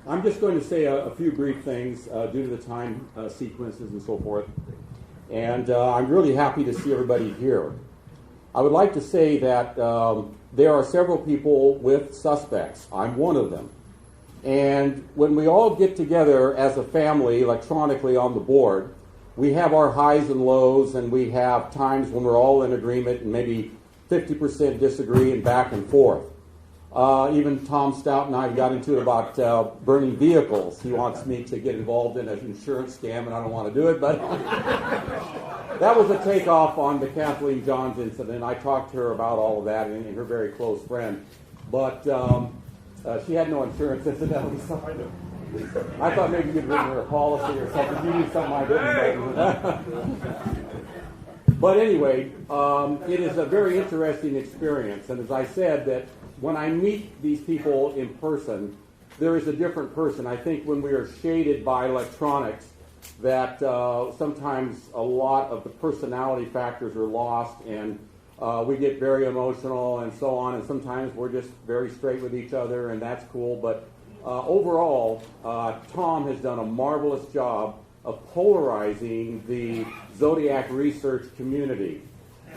I'm just going to say a few brief things due to the time sequences and so forth. And I'm really happy to see everybody here. I would like to say that there are several people with suspects. I'm one of them. And when we all get together as a family electronically on the board, we have our highs and lows, and we have times when we're all in agreement and maybe 50% disagree and back and forth. Even Tom Stout and I got into it about burning vehicles. He wants me to get involved in an insurance scam, and I don't want to do it, but that was a takeoff on the Kathleen Johns incident. I talked to her about all of that and her very close friend. But she had no insurance, incidentally, so I thought maybe you'd written her a policy or something. You knew something I didn't. But anyway, it is a very interesting experience. And as I said, that when I meet these people in person, there is a different person. I think when we are shaded by electronics, that sometimes a lot of the personality factors are lost, and we get very emotional and so on, and sometimes we're just very straight with each other, and that's cool. But overall, Tom has done a marvelous job of polarizing the Zodiac research community.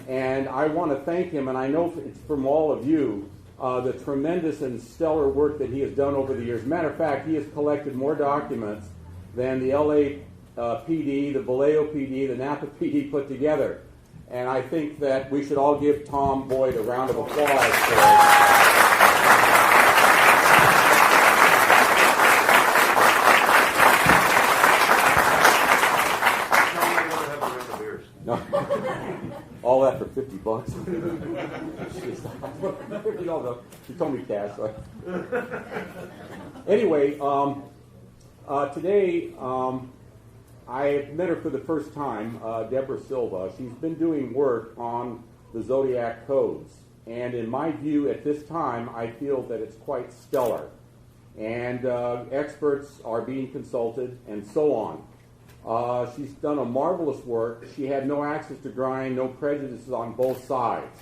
And I want to thank him, and I know it's from all of you, the tremendous and stellar work that he has done over the years. Matter of fact, he has collected more documents than the LA PD, the Vallejo PD, the Napa PD put together. And I think that we should all give Tom Boyd a round of applause for No. All that for $50. You know, he told me cash. So. Anyway, today I met her for the first time, Deborah Silva. She's been doing work on the Zodiac codes. And in my view, at this time, I feel that it's quite stellar. And experts are being consulted and so on. She's done a marvelous work. She had no access to grind, no prejudices on both sides.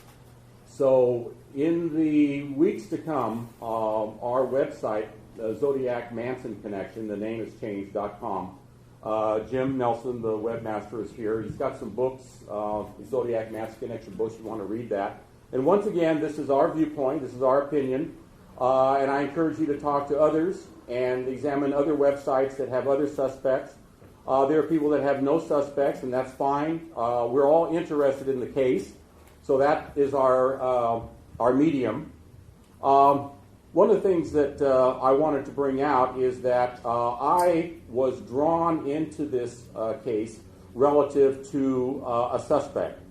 So in the weeks to come, our website, Zodiac Manson Connection, the name has changed, .com. Jim Nelson, the webmaster, is here. He's got some books, Zodiac Manson Connection books, if you want to read that. And once again, this is our viewpoint, this is our opinion, and I encourage you to talk to others and examine other websites that have other suspects. There are people that have no suspects, and that's fine. We're all interested in the case, so that is our medium. One of the things that I wanted to bring out is that I was drawn into this case relative to a suspect.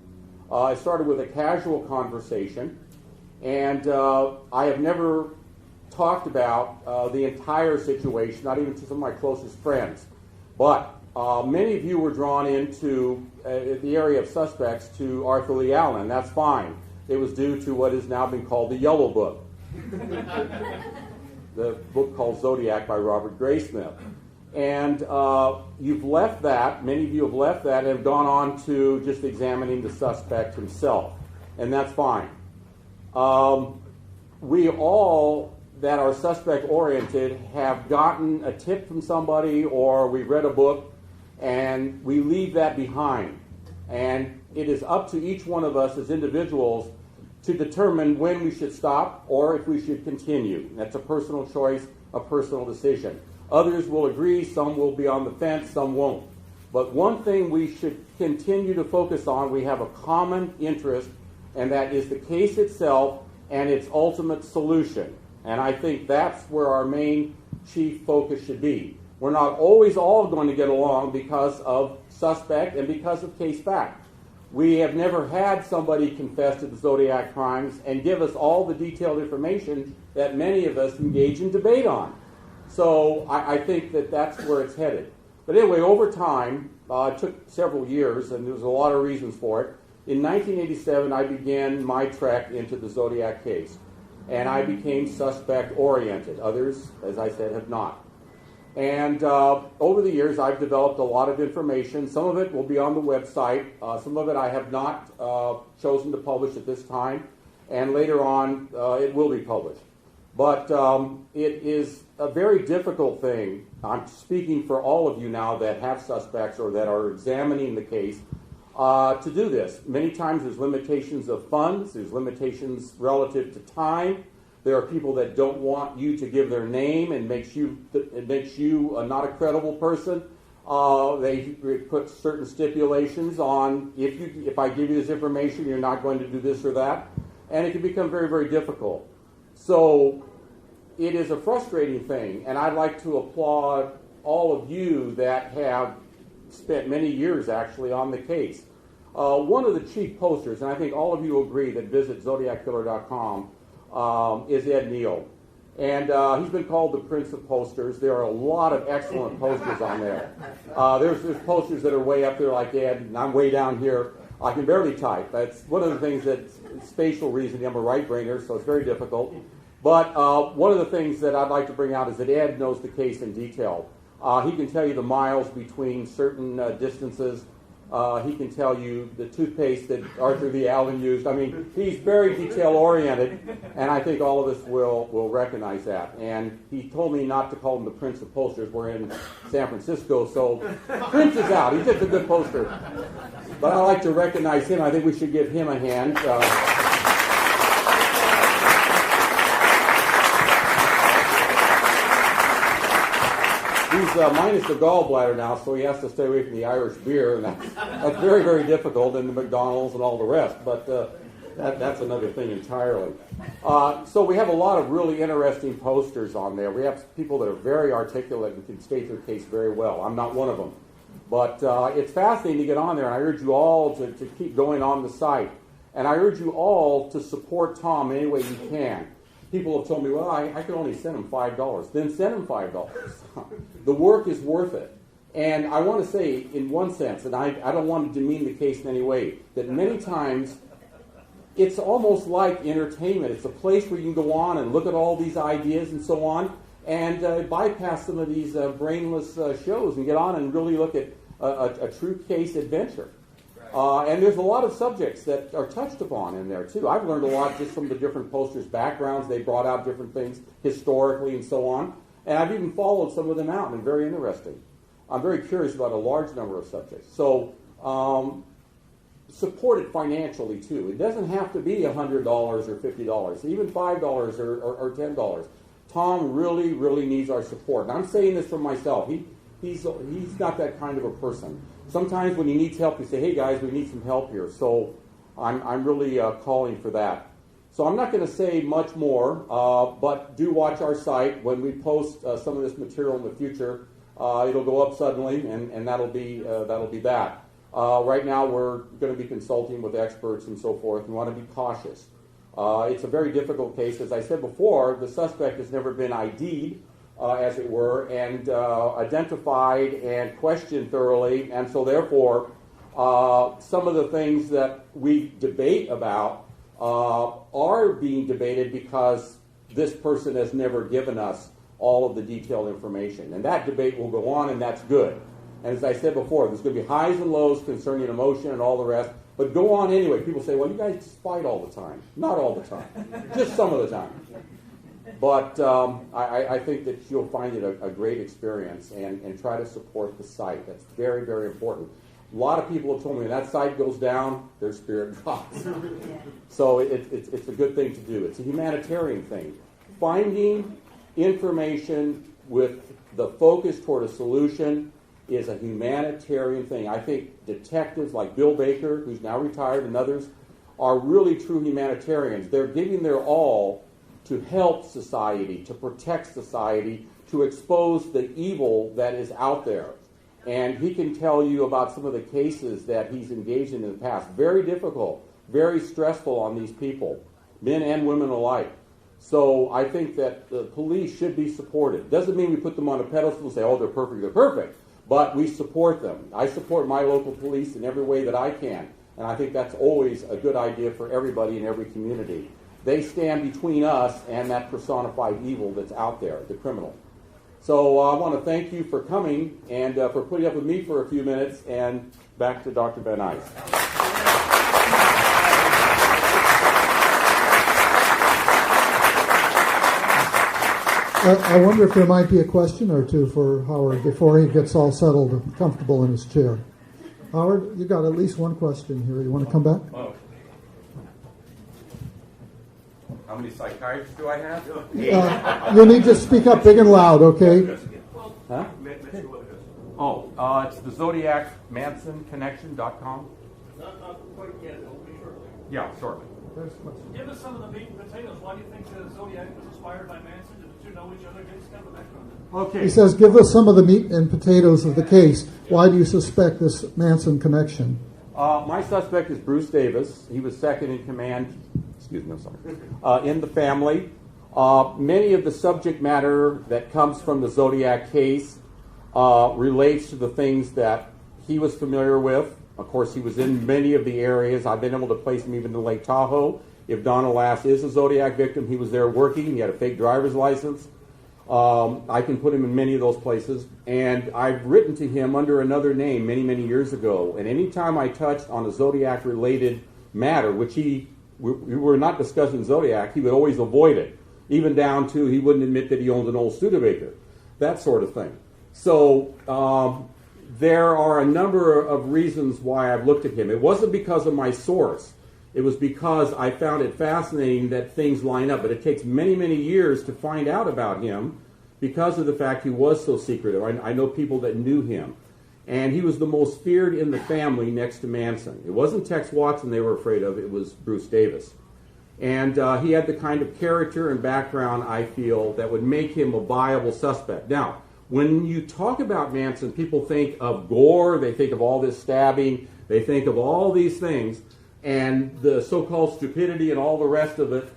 I started with a casual conversation, and I have never talked about the entire situation, not even to some of my closest friends. But many of you were drawn into the area of suspects to Arthur Lee Allen. That's fine. It was due to what has now been called the Yellow Book. The book called Zodiac by Robert Graysmith. And you've left that, many of you have left that and have gone on to just examining the suspect himself. And that's fine. We all that are suspect-oriented have gotten a tip from somebody, or we've read a book, and we leave that behind. And it is up to each one of us as individuals to determine when we should stop or if we should continue. That's a personal choice, a personal decision. Others will agree, some will be on the fence, some won't. But one thing we should continue to focus on, we have a common interest, and that is the case itself and its ultimate solution. And I think that's where our main chief focus should be. We're not always all going to get along because of suspect and because of case fact. We have never had somebody confess to the Zodiac crimes and give us all the detailed information that many of us engage in debate on. So I think that that's where it's headed. But anyway, over time, it took several years, and there was a lot of reasons for it. In 1987, I began my trek into the Zodiac case, and I became suspect-oriented. Others, as I said, have not. And over the years, I've developed a lot of information. Some of it will be on the website. Some of it I have not chosen to publish at this time. And later on, it will be published. But it is a very difficult thing. I'm speaking for all of you now that have suspects or that are examining the case to do this. Many times there's limitations of funds, there's limitations relative to time. There are people that don't want you to give their name and makes you not a credible person. They put certain stipulations on if I give you this information, you're not going to do this or that, and it can become very, very difficult. So it is a frustrating thing, and I'd like to applaud all of you that have spent many years actually on the case. One of the chief posters, and I think all of you agree that visit ZODIACKiller.com, is Ed Neal. And he's been called the Prince of Posters. There are a lot of excellent posters on there. There's posters that are way up there like Ed, and I'm way down here. I can barely type. That's one of the things that's spatial reasoning. I'm a right-brainer, so it's very difficult. But one of the things that I'd like to bring out is that Ed knows the case in detail. He can tell you the miles between certain distances. He can tell you the toothpaste that Arthur V. Allen used. I mean, he's very detail-oriented, and I think all of us will recognize that. And he told me not to call him the Prince of Posters. We're in San Francisco, so Prince is out. He's just a good poster. But I like to recognize him. I think we should give him a hand. He's minus the gallbladder now, so he has to stay away from the Irish beer, and that's very, very difficult, and the McDonald's and all the rest, but that's another thing entirely. So we have a lot of really interesting posters on there. We have people that are very articulate and can state their case very well. I'm not one of them. But it's fascinating to get on there, and I urge you all to keep going on the site. And I urge you all to support Tom any way you can. People have told me, well, I can only send him $5. Then send him $5. The work is worth it. And I want to say, in one sense, and I don't want to demean the case in any way, that many times it's almost like entertainment. It's a place where you can go on and look at all these ideas and so on, and bypass some of these brainless shows and get on and really look at a true case adventure. And there's a lot of subjects that are touched upon in there, too. I've learned a lot just from the different posters' backgrounds. They brought out different things historically and so on. And I've even followed some of them out, and they're very interesting. I'm very curious about a large number of subjects. So support it financially, too. It doesn't have to be $100 or $50, even $5 or $10. Tom really, really needs our support. And I'm saying this for myself. He's not that kind of a person. Sometimes when he needs help, we say, hey guys, we need some help here. So I'm really calling for that. So I'm not going to say much more, but do watch our site. When we post some of this material in the future, it'll go up suddenly, and that'll be that. Right now we're going to be consulting with experts and so forth, and want to be cautious. It's a very difficult case. As I said before, the suspect has never been ID'd. As it were, and identified and questioned thoroughly. And so therefore, some of the things that we debate about are being debated because this person has never given us all of the detailed information. And that debate will go on, and that's good. And as I said before, there's going to be highs and lows concerning emotion and all the rest. But go on anyway. People say, well, you guys just fight all the time. Not all the time. Just some of the time. But I think that you'll find it a great experience and try to support the site. That's very, very important. A lot of people have told me when that site goes down, their spirit drops. So it's a good thing to do. It's a humanitarian thing. Finding information with the focus toward a solution is a humanitarian thing. I think detectives like Bill Baker, who's now retired, and others are really true humanitarians. They're giving their all to help society, to protect society, to expose the evil that is out there. And he can tell you about some of the cases that he's engaged in the past. Very difficult, very stressful on these people, men and women alike. So I think that the police should be supported. Doesn't mean we put them on a pedestal and say, oh, they're perfect. But we support them. I support my local police in every way that I can. And I think that's always a good idea for everybody in every community. They stand between us and that personified evil that's out there, the criminal. So I want to thank you for coming and for putting up with me for a few minutes, and back to Dr. Van Ice. I wonder if there might be a question or two for Howard before he gets all settled and comfortable in his chair. Howard, you got at least one question here. You want to come back? Oh. How many psychiatrists do I have? You need to speak up big and loud, okay? Huh? Oh, it's the ZODIAC MansonConnection.com. Not quite yet. It'll be shortly. Yeah, shortly. Give us some of the meat and potatoes. Why do you think the Zodiac was inspired by Manson? Did the two know each other? Give us kind of a background. Okay. He says, give us some of the meat and potatoes of the case. Why do you suspect this Manson connection? My suspect is Bruce Davis. He was second in command, excuse me, I'm sorry, in the family. Many of the subject matter that comes from the Zodiac case relates to the things that he was familiar with. Of course, he was in many of the areas. I've been able to place him even to Lake Tahoe. If Donald Lass is a Zodiac victim, he was there working. He had a fake driver's license. I can put him in many of those places. And I've written to him under another name many, many years ago. And anytime I touched on a Zodiac-related matter, which we were not discussing Zodiac, he would always avoid it. Even down to he wouldn't admit that he owns an old Studebaker. That sort of thing. So there are a number of reasons why I've looked at him. It wasn't because of my source. It was because I found it fascinating that things line up. But it takes many, many years to find out about him because of the fact he was so secretive. I know people that knew him. And he was the most feared in the family next to Manson. It wasn't Tex Watson they were afraid of. It was Bruce Davis. And he had the kind of character and background, I feel, that would make him a viable suspect. Now, when you talk about Manson, people think of gore, they think of all this stabbing, they think of all these things, and the so-called stupidity and all the rest of it.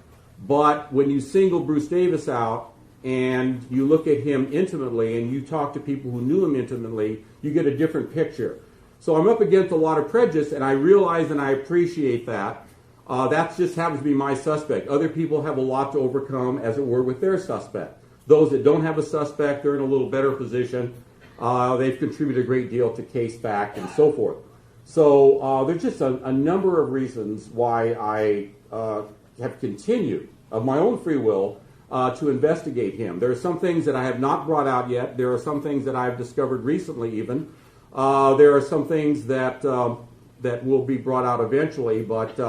But when you single Bruce Davis out and you look at him intimately and you talk to people who knew him intimately, you get a different picture. So I'm up against a lot of prejudice, and I realize and I appreciate that. That just happens to be my suspect. Other people have a lot to overcome, as it were, with their suspect. Those that don't have a suspect, they're in a little better position. They've contributed a great deal to case fact and so forth. So there's just a number of reasons why I have continued, of my own free will, to investigate him. There are some things that I have not brought out yet. There are some things that I've discovered recently even. There are some things that will be brought out eventually, but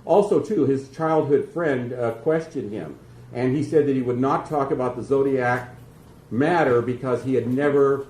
also, too, his childhood friend questioned him. And he said that he would not talk about the Zodiac matter because he had never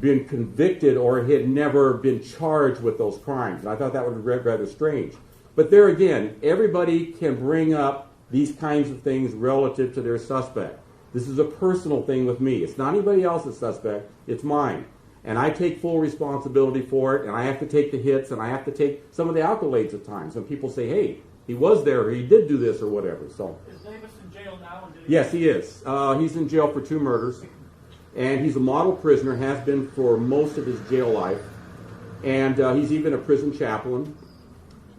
been convicted or he had never been charged with those crimes. And I thought that would be rather strange. But there again, everybody can bring up these kinds of things relative to their suspect. This is a personal thing with me. It's not anybody else's suspect. It's mine. And I take full responsibility for it, and I have to take the hits, and I have to take some of the accolades at times. When people say, hey, he was there, or he did do this, or whatever. So, is Davis in jail now? Yes, he is. He's in jail for 2 murders, and he's a model prisoner, has been for most of his jail life. And he's even a prison chaplain.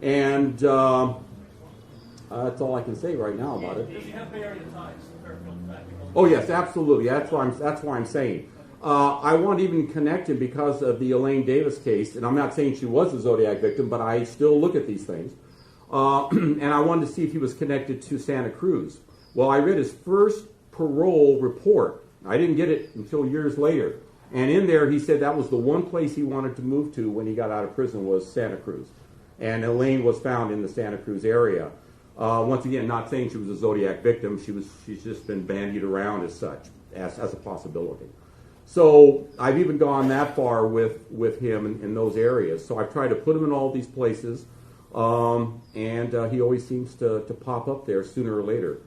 And that's all I can say right now about it. Does he have Bay Area ties? Oh, yes, absolutely. That's why I'm saying. I want to even connect him because of the Elaine Davis case, and I'm not saying she was a Zodiac victim, but I still look at these things. And I wanted to see if he was connected to Santa Cruz. Well, I read his first parole report. I didn't get it until years later. And in there, he said that was the one place he wanted to move to when he got out of prison was Santa Cruz. And Elaine was found in the Santa Cruz area. Once again, not saying she was a Zodiac victim. She's just been bandied around as such, as a possibility. So I've even gone that far with him in those areas. So I've tried to put him in all these places, and he always seems to pop up there sooner or later.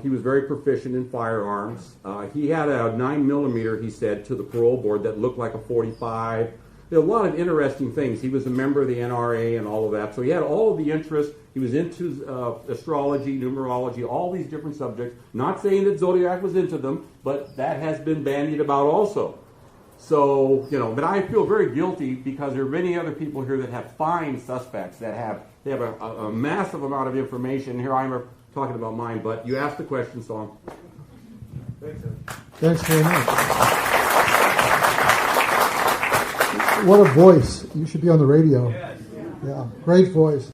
He was very proficient in firearms. He had a 9mm, he said, to the parole board that looked like a .45. There are a lot of interesting things. He was a member of the NRA and all of that. So he had all of the interest. He was into astrology, numerology, all these different subjects. Not saying that Zodiac was into them, but that has been bandied about also. So, but I feel very guilty because there are many other people here that have fine suspects that have a massive amount of information. Here I am talking about mine, but you asked the question, so Thanks very much. What a voice. You should be on the radio. Yeah, great voice.